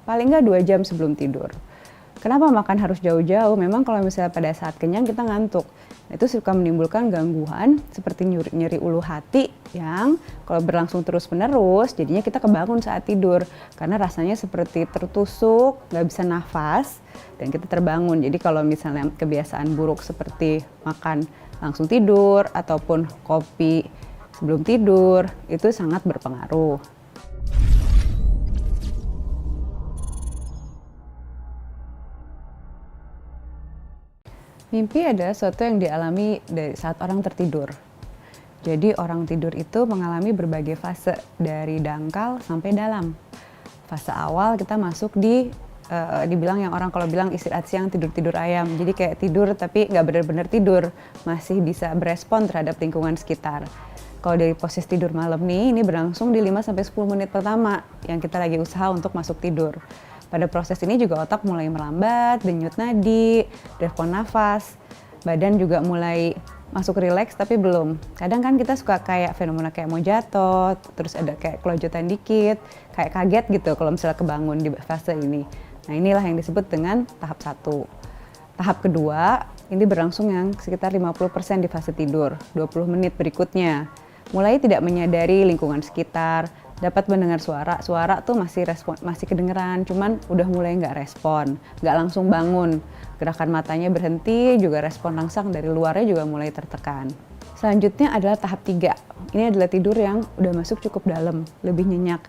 paling nggak 2 jam sebelum tidur. Kenapa makan harus jauh-jauh? Memang kalau misalnya pada saat kenyang kita ngantuk. Itu suka menimbulkan gangguan seperti nyeri ulu hati yang kalau berlangsung terus-menerus jadinya kita kebangun saat tidur. Karena rasanya seperti tertusuk, nggak bisa nafas, dan kita terbangun. Jadi kalau misalnya kebiasaan buruk seperti makan langsung tidur ataupun kopi sebelum tidur, itu sangat berpengaruh. Mimpi adalah sesuatu yang dialami dari saat orang tertidur. Jadi orang tidur itu mengalami berbagai fase dari dangkal sampai dalam. Fase awal kita masuk dibilang yang orang kalau bilang istirahat siang tidur-tidur ayam. Jadi kayak tidur tapi nggak benar-benar tidur, masih bisa berespon terhadap lingkungan sekitar. Kalau dari posisi tidur malam nih, ini berlangsung di 5-10 menit pertama yang kita lagi usaha untuk masuk tidur. Pada proses ini juga otak mulai melambat, denyut nadi, respon nafas, badan juga mulai masuk rileks tapi belum. Kadang kan kita suka kayak fenomena kayak mau jatuh, terus ada kayak kelojotan dikit, kayak kaget gitu kalau misalnya kebangun di fase ini. Nah inilah yang disebut dengan tahap 1. Tahap kedua, ini berlangsung yang sekitar 50% di fase tidur, 20 menit berikutnya. Mulai tidak menyadari lingkungan sekitar, dapat mendengar suara tuh masih kedengeran, cuman udah mulai nggak respon, nggak langsung bangun. Gerakan matanya berhenti, juga respon rangsang dari luarnya juga mulai tertekan. Selanjutnya adalah tahap 3. Ini adalah tidur yang udah masuk cukup dalam, lebih nyenyak.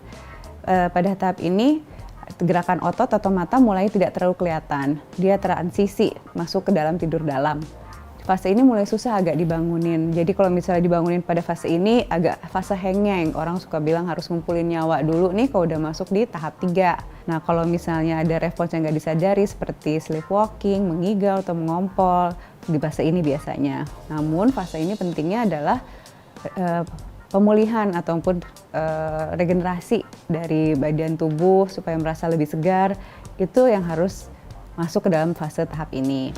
Pada tahap ini, gerakan otot atau mata mulai tidak terlalu kelihatan. Dia transisi masuk ke dalam tidur dalam. Fase ini mulai susah agak dibangunin. Jadi kalau misalnya dibangunin pada fase ini agak fase hengeng. Orang suka bilang harus ngumpulin nyawa dulu nih kalau udah masuk di tahap 3. Nah kalau misalnya ada respons yang nggak disadari seperti sleepwalking, mengigau atau mengompol di fase ini biasanya. Namun fase ini pentingnya adalah pemulihan ataupun regenerasi dari badan tubuh supaya merasa lebih segar. Itu yang harus masuk ke dalam fase tahap ini.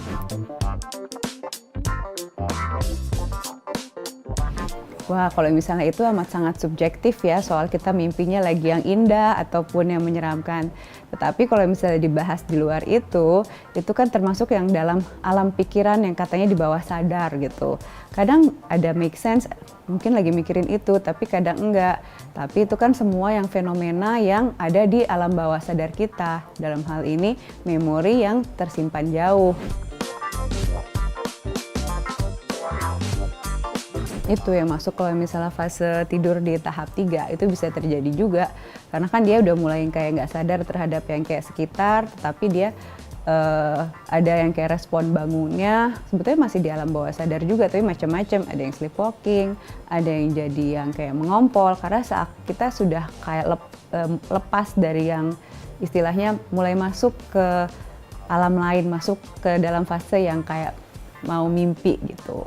Wah, kalau misalnya itu amat sangat subjektif ya, soal kita mimpinya lagi yang indah ataupun yang menyeramkan. Tetapi kalau misalnya dibahas di luar itu kan termasuk yang dalam alam pikiran yang katanya di bawah sadar gitu. Kadang ada make sense, mungkin lagi mikirin itu, tapi kadang enggak. Tapi itu kan semua yang fenomena yang ada di alam bawah sadar kita. Dalam hal ini, memori yang tersimpan jauh. Itu yang masuk kalau misalnya fase tidur di tahap 3 itu bisa terjadi juga karena kan dia udah mulai kayak nggak sadar terhadap yang kayak sekitar, tetapi dia ada yang kayak respon bangunnya sebetulnya masih di alam bawah sadar juga, tapi macam-macam, ada yang sleepwalking, ada yang jadi yang kayak mengompol karena saat kita sudah kayak lepas dari yang istilahnya mulai masuk ke alam lain, masuk ke dalam fase yang kayak mau mimpi gitu.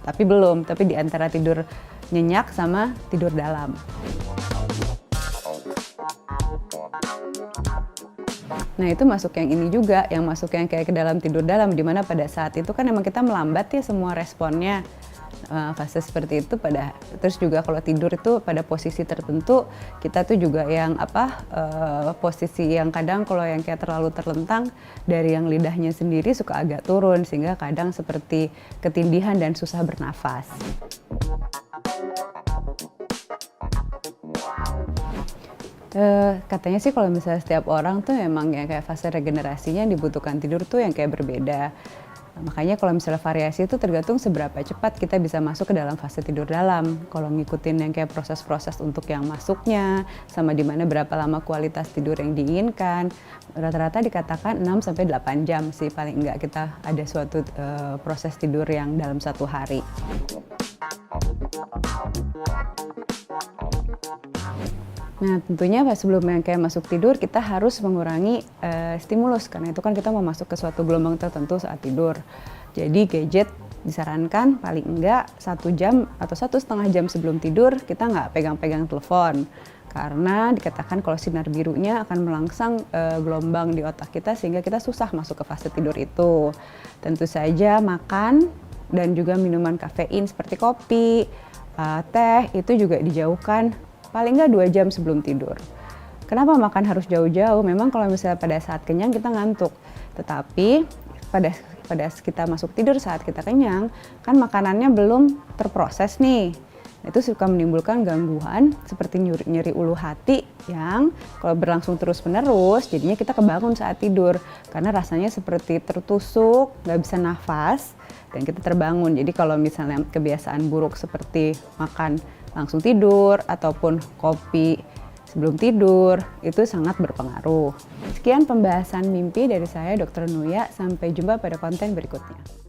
Tapi belum, tapi di antara tidur nyenyak sama tidur dalam. Nah itu masuk yang ini juga, yang masuk yang kayak ke dalam tidur dalam, dimana pada saat itu kan emang kita melambat ya semua responnya. Fase seperti itu terus juga kalau tidur itu pada posisi tertentu kita tuh juga yang posisi yang kadang kalau yang kayak terlalu terlentang dari yang lidahnya sendiri suka agak turun sehingga kadang seperti ketindihan dan susah bernafas. Katanya sih kalau misalnya setiap orang tuh memang ya kayak fase regenerasinya yang dibutuhkan tidur tuh yang kayak berbeda. Makanya kalau misalnya variasi itu tergantung seberapa cepat kita bisa masuk ke dalam fase tidur dalam. Kalau ngikutin yang kayak proses-proses untuk yang masuknya, sama di mana berapa lama kualitas tidur yang diinginkan, rata-rata dikatakan 6-8 jam sih paling enggak kita ada suatu proses tidur yang dalam satu hari. Nah tentunya sebelum yang kayak masuk tidur kita harus mengurangi stimulus karena itu kan kita mau masuk ke suatu gelombang tertentu saat tidur. Jadi gadget disarankan paling enggak 1 jam atau 1,5 jam sebelum tidur kita nggak pegang-pegang telepon. Karena dikatakan kalau sinar birunya akan melangsang gelombang di otak kita sehingga kita susah masuk ke fase tidur itu. Tentu saja makan dan juga minuman kafein seperti kopi, teh itu juga dijauhkan paling nggak 2 jam sebelum tidur. Kenapa makan harus jauh-jauh? Memang kalau misalnya pada saat kenyang kita ngantuk, tetapi pada kita masuk tidur saat kita kenyang, kan makanannya belum terproses nih. Itu suka menimbulkan gangguan seperti nyeri ulu hati yang kalau berlangsung terus-menerus jadinya kita kebangun saat tidur karena rasanya seperti tertusuk, nggak bisa nafas, dan kita terbangun. Jadi kalau misalnya kebiasaan buruk seperti makan langsung tidur ataupun kopi sebelum tidur itu sangat berpengaruh. Sekian pembahasan mimpi dari saya Dr. Nuya, sampai jumpa pada konten berikutnya.